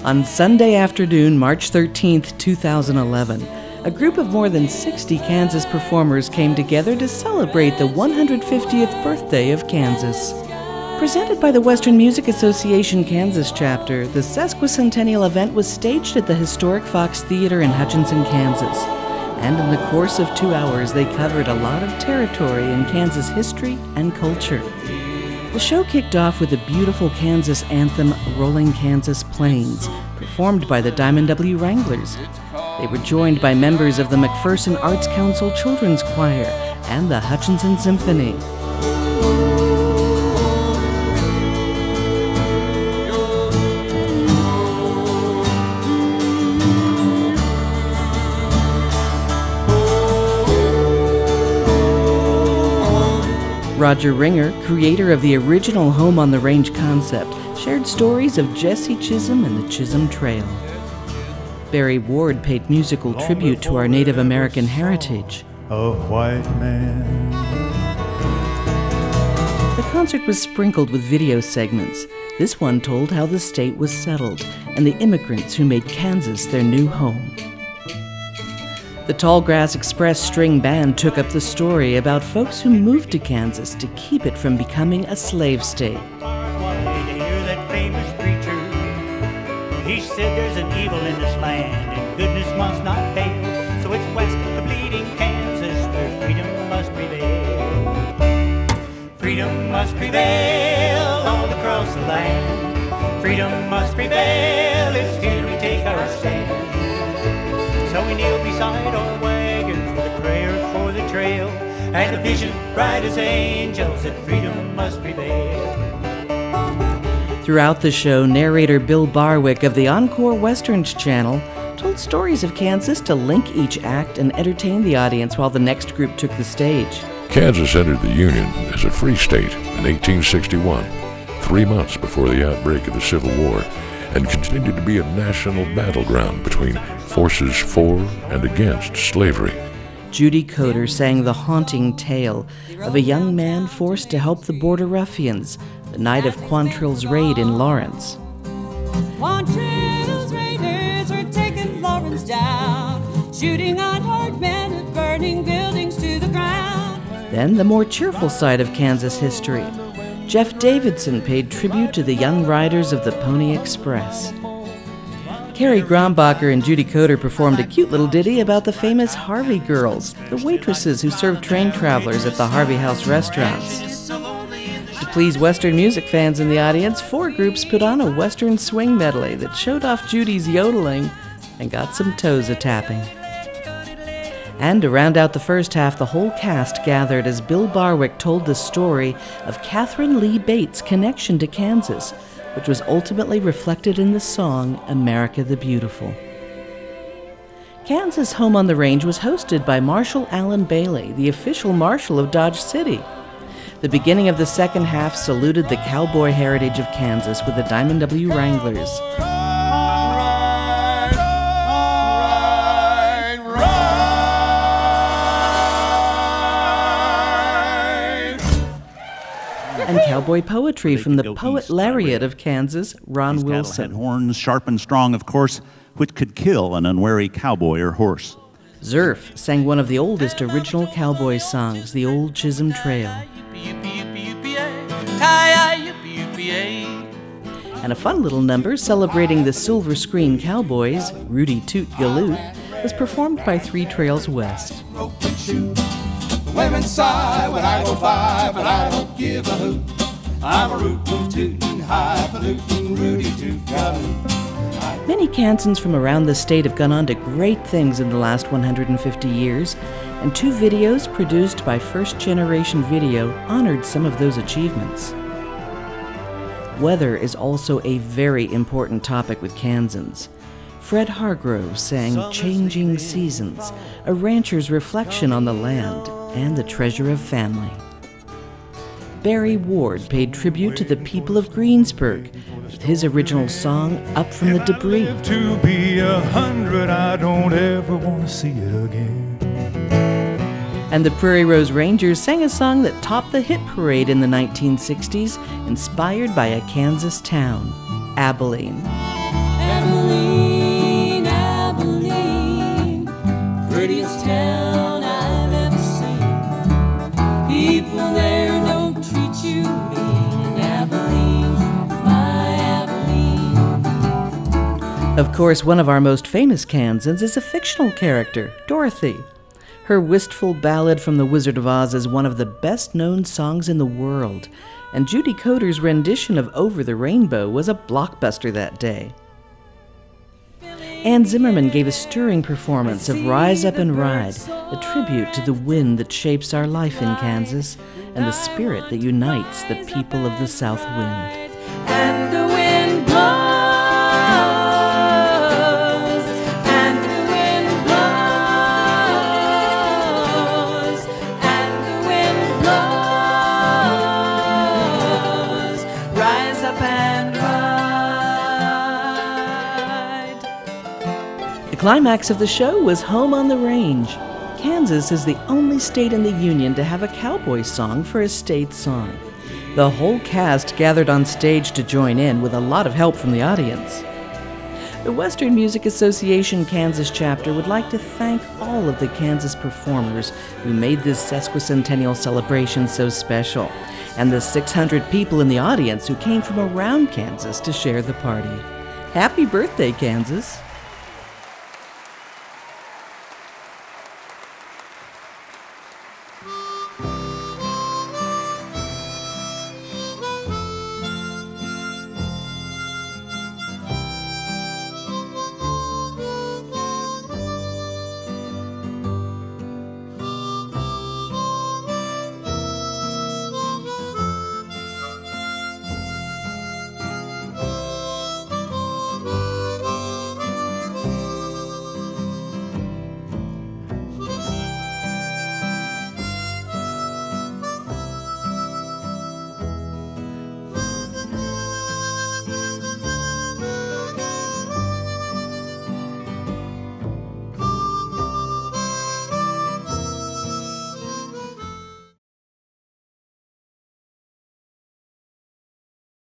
On Sunday afternoon, March 13, 2011, a group of more than 60 Kansas performers came together to celebrate the 150th birthday of Kansas. Presented by the Western Music Association Kansas chapter, the sesquicentennial event was staged at the historic Fox Theater in Hutchinson, Kansas. And in the course of 2 hours, they covered a lot of territory in Kansas history and culture. The show kicked off with the beautiful Kansas anthem, Rolling Kansas Plains, performed by the Diamond W. Wranglers. They were joined by members of the McPherson Arts Council Children's Choir and the Hutchinson Symphony. Roger Ringer, creator of the original Home on the Range concept, shared stories of Jesse Chisholm and the Chisholm Trail. Barry Ward paid musical tribute to our Native American heritage. A white man. The concert was sprinkled with video segments. This one told how the state was settled and the immigrants who made Kansas their new home. The Tallgrass Express string band took up the story about folks who moved to Kansas to keep it from becoming a slave state. He said there's an evil in this land and goodness must not fail. So it's west of the bleeding Kansas where freedom must prevail. Freedom must prevail all across the land. Freedom must prevail, it's here we take our stand. So we kneel beside our wagon for the prayer for the trail and a vision bright as angels that freedom must prevail. Throughout the show, narrator Bill Barwick of the Encore Westerns channel told stories of Kansas to link each act and entertain the audience while the next group took the stage. Kansas entered the Union as a free state in 1861, 3 months before the outbreak of the Civil War, and continued to be a national battleground between forces for and against slavery. Judy Coder sang the haunting tale of a young man forced to help the border ruffians the night of Quantrill's raid in Lawrence. Quantrill's raiders are taking Lawrence down, shooting unarmed men and burning buildings to the ground. Then the more cheerful side of Kansas history. Jeff Davidson paid tribute to the young riders of the Pony Express. Carrie Grombacher and Judy Coder performed a cute little ditty about the famous Harvey Girls, the waitresses who served train travelers at the Harvey House restaurants. To please Western music fans in the audience, 4 groups put on a Western swing medley that showed off Judy's yodeling and got some toes a-tapping. And to round out the first half, the whole cast gathered as Bill Barwick told the story of Catherine Lee Bates' connection to Kansas, which was ultimately reflected in the song America the Beautiful. Kansas Home on the Range was hosted by Marshal Allen Bailey, the official marshal of Dodge City. The beginning of the second half saluted the Cowboy Heritage of Kansas with the Diamond W. Wranglers. And cowboy poetry from the poet laureate of Kansas, Ron Wilson. Had horns, sharp and strong, of course, which could kill an unwary cowboy or horse. Zerf sang one of the oldest original cowboy songs, The Old Chisholm Trail. And a fun little number celebrating the Silver Screen Cowboys, Rudy Toot Galoot, was performed by 3 Trails West. Women sigh when I go by, but I don't give a hoot. I'm a rootin' tootin' highfalutin' Rudy Toot Galoot. Many Kansans from around the state have gone on to great things in the last 150 years, and 2 videos produced by First Generation Video honored some of those achievements. Weather is also a very important topic with Kansans. Fred Hargrove sang Changing Seasons, a rancher's reflection on the land and the treasure of family. Barry Ward paid tribute to the people of Greensburg with his original song, Up from the Debris. To be 100, I don't ever want to see it again. And the Prairie Rose Rangers sang a song that topped the hit parade in the 1960s, inspired by a Kansas town, Abilene. Of course, one of our most famous Kansans is a fictional character, Dorothy. Her wistful ballad from The Wizard of Oz is one of the best-known songs in the world, and Judy Coder's rendition of Over the Rainbow was a blockbuster that day. Ann Zimmerman gave a stirring performance of Rise Up and Ride, a tribute to the wind that shapes our life in Kansas and the spirit that unites the people of the South Wind. And the wind blows, and the wind blows, and the wind blows. Rise up and ride. The climax of the show was Home on the Range. Kansas is the only state in the Union to have a cowboy song for a state song. The whole cast gathered on stage to join in with a lot of help from the audience. The Western Music Association Kansas chapter would like to thank all of the Kansas performers who made this sesquicentennial celebration so special, and the 600 people in the audience who came from around Kansas to share the party. Happy birthday, Kansas!